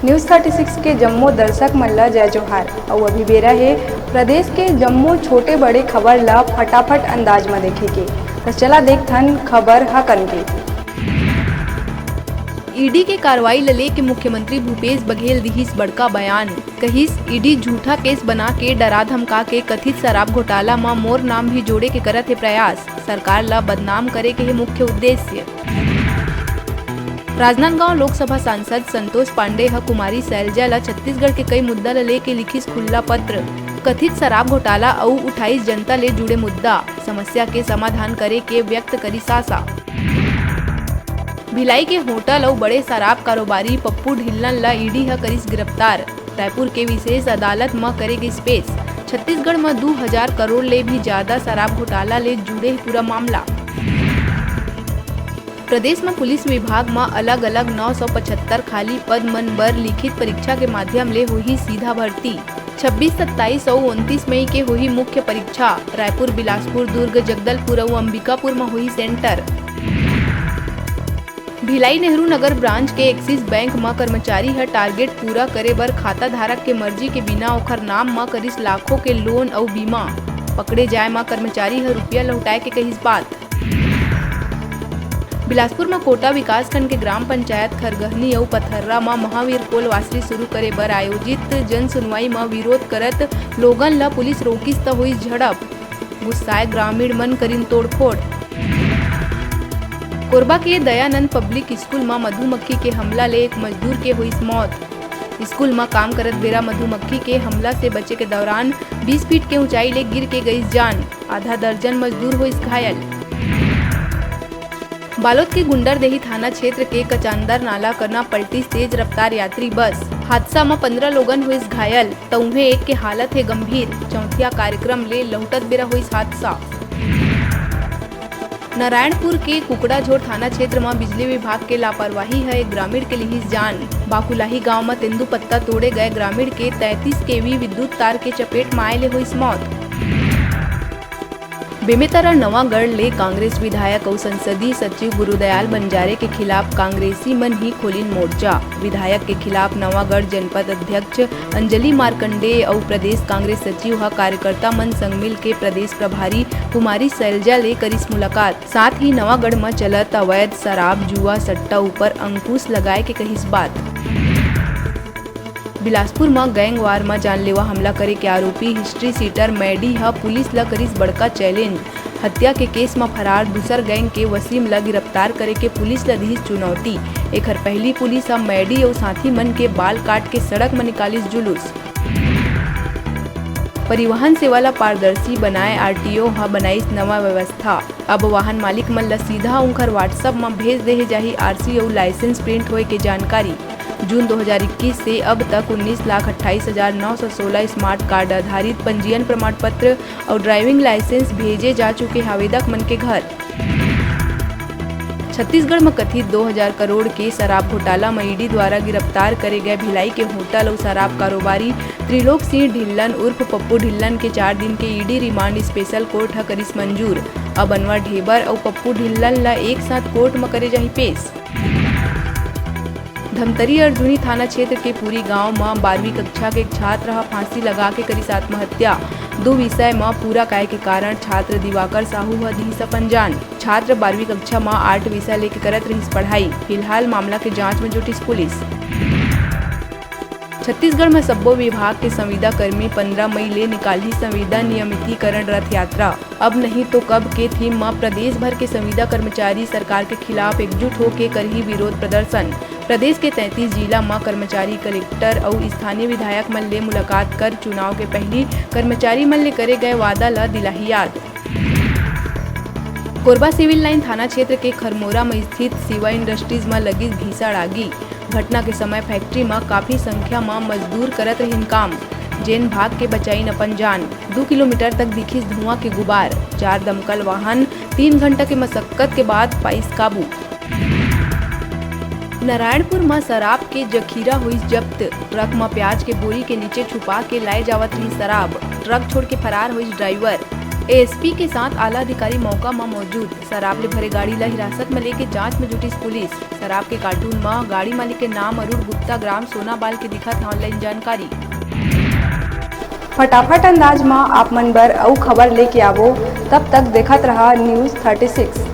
News 36 के जम्मू दर्शक मन ला जय जोहार। और अभी बेरा है प्रदेश के जम्मू छोटे बड़े खबर ला फटाफट अंदाज में देखे के, तो चला देखथन खबर हा कन के। ईडी के कार्रवाई ल लेके मुख्यमंत्री भूपेश बघेल दिहिस बड़का बयान। कहिस ईडी झूठा केस बना के डरा धमका के कथित शराब घोटाला में मोर नाम भी जोड़े के करत है प्रयास। सरकार ला बदनाम करे के है मुख्य उद्देश्य। राजनांदगांव लोकसभा सांसद संतोष पांडे ह कुमारी सैलजा ला छत्तीसगढ़ के कई मुद्दा ल लेके लिखिस खुल्ला पत्र। कथित शराब घोटाला और 28 जनता ले जुड़े मुद्दा समस्या के समाधान करे के व्यक्त करी सासा। भिलाई के होटल और बड़े शराब कारोबारी पप्पू ढिल्लन ला ईडी ह करिस गिरफ्तार। रायपुर के विशेष अदालत में करेगी पेश। छत्तीसगढ़ में 2000 करोड़ ले भी ज्यादा शराब घोटाला ले जुड़े पूरा मामला। प्रदेश में पुलिस विभाग में अलग अलग 975 खाली पद मन बर लिखित परीक्षा के माध्यम ले हुई सीधा भर्ती। 26, 27 और 29 मई के हुई मुख्य परीक्षा। रायपुर, बिलासपुर, दुर्ग, जगदलपुर और अंबिकापुर में हुई सेंटर। भिलाई नेहरू नगर ब्रांच के एक्सिस बैंक में कर्मचारी है टारगेट पूरा करे बर खाता धारक के मर्जी के बिना ओखर नाम में करिस लाखों के लोन और बीमा। पकड़े जाए में कर्मचारी है रुपया लौटाए के कहिस बात। बिलासपुर में कोटा विकास खंड के ग्राम पंचायत खरगहनी और पथर्रा में महावीर कोल वासरी शुरू करे बर आयोजित जन सुनवाई में विरोध करत लोगन ला पुलिस रोकिस त हुई झड़प। गुस्साए ग्रामीण मन करीन तोड़फोड़। कोरबा के दयानंद पब्लिक स्कूल में मधुमक्खी के हमला ले एक मजदूर के हुई मौत। स्कूल में काम करत बेरा मधुमक्खी के हमला से बचे के दौरान 20 फीट के ऊंचाई ले गिर के गई जान। आधा दर्जन मजदूर हुई घायल। बालोद के गुंडरदेही थाना क्षेत्र के कचांदर नाला करना पलटी तेज रफ्तार यात्री बस। हादसा में 15 लोगन हुई घायल, तो उन्हें एक के हालत है गंभीर। चौथिया कार्यक्रम ले लौटत बेरा हुई हादसा। नारायणपुर के कुकड़ाझोर थाना क्षेत्र में बिजली विभाग के लापरवाही है एक ग्रामीण के लिए जान। बाकुलाही गांव में तेंदु पत्ता तोड़े गए ग्रामीण के 33 केवी विद्युत तार के चपेट में आए ले हुई मौत। बेमेतरा नवागढ़ ले कांग्रेस विधायक और संसदीय सचिव गुरुदयाल बंजारे के खिलाफ कांग्रेसी मन ही खोलिन मोर्चा। विधायक के खिलाफ नवागढ़ जनपद अध्यक्ष अंजलि मार्कंडेय और प्रदेश कांग्रेस सचिव ह कार्यकर्ता मन संग मिल के प्रदेश प्रभारी कुमारी सैलजा ले करिस मुलाकात। साथ ही नवागढ़ में चलत अवैध शराब जुआ सट्टा ऊपर अंकुश लगाए के कहिस बात। बिलासपुर में गैंग वार में जानलेवा हमला करे के आरोपी हिस्ट्री सीटर मैडी ह पुलिस ला करिस बड़का चैलेंज। हत्या के केस में फरार दूसर गैंग के वसीम ला गिरफ्तार करे के पुलिस ला दिहिस चुनौती। एकर पहली पुलिस अब मैडी और साथी मन के बाल काट के सड़क में निकालिस जुलूस। परिवहन सेवा ला पारदर्शी बनाए आरटीओ ह बनाइस नवा व्यवस्था। अब वाहन मालिक मन ला सीधा उनकर व्हाट्सएप में भेज दे जाही आरसी और लाइसेंस प्रिंट होए के जानकारी। जून 2021 से अब तक 19,28,916 स्मार्ट कार्ड आधारित पंजीयन प्रमाण पत्र और ड्राइविंग लाइसेंस भेजे जा चुके आवेदक मन के घर। छत्तीसगढ़ में कथित 2000 करोड़ के शराब घोटाला में ईडी द्वारा गिरफ्तार करे गए भिलाई के होटल और शराब कारोबारी त्रिलोक सिंह ढिल्लन उर्फ पप्पू ढिल्लन के 4 दिन के ईडी रिमांड स्पेशल कोर्ट ह करिस मंजूर। अब अनवर ढेबर और पप्पू ढिल्लन ला एक साथ कोर्ट में करे जाही पेश। धमतरी अर्जुनी थाना क्षेत्र के पूरी गांव में 12वीं कक्षा के एक छात्र ह फांसी लगा के करिस आत्महत्या। 2 विषय में पूरा काय के कारण छात्र दिवाकर साहू ह दिहिस अपन जान। छात्र 12वीं कक्षा में 8 विषय लेके करत रहिस पढ़ाई। फिलहाल मामला के जांच में जुटिस पुलिस। छत्तीसगढ़ में सब्बो विभाग के संविदा कर्मी 15 मई ले निकाली संविदा नियमितीकरण रथ यात्रा। अब नहीं तो कब के थीम में प्रदेश भर के संविदा कर्मचारी सरकार के खिलाफ एकजुट होके करही विरोध प्रदर्शन। प्रदेश के 33 जिला में कर्मचारी कलेक्टर और स्थानीय विधायक मन ले मुलाकात कर चुनाव के पहली कर्मचारी मन ले करे गए वादा ला दिलाही याद। कोरबा सिविल लाइन थाना क्षेत्र के खरमोरा में स्थित शिवा इंडस्ट्रीज में लगी भीषण आगी। घटना के समय फैक्ट्री में काफी संख्या में मजदूर करत रहिन काम। जेन भाग के बचाइन अपन जान। 2 किलोमीटर तक दिखिस धुआं के गुबार। 4 दमकल वाहन 3 घंटा के मशक्कत के बाद पाइस काबू। नारायणपुर में शराब के जखीरा हुई जब्त। ट्रक में प्याज के बोरी के नीचे छुपा के लाए जावत रही शराब। ट्रक छोड़ के फरार हुई ड्राइवर। एएसपी के साथ आला अधिकारी मौका में मौजूद। शराब ले भरे गाड़ी ला हिरासत में लेके जांच में जुटी पुलिस। शराब के कार्टून में गाड़ी मालिक के नाम अरुण गुप्ता, ग्राम सोनाबाल के दिखत ऑनलाइन जानकारी। फटाफट अंदाज में आप मन बर अउ खबर लेके आवो, तब तक देखत रहा न्यूज़ 36।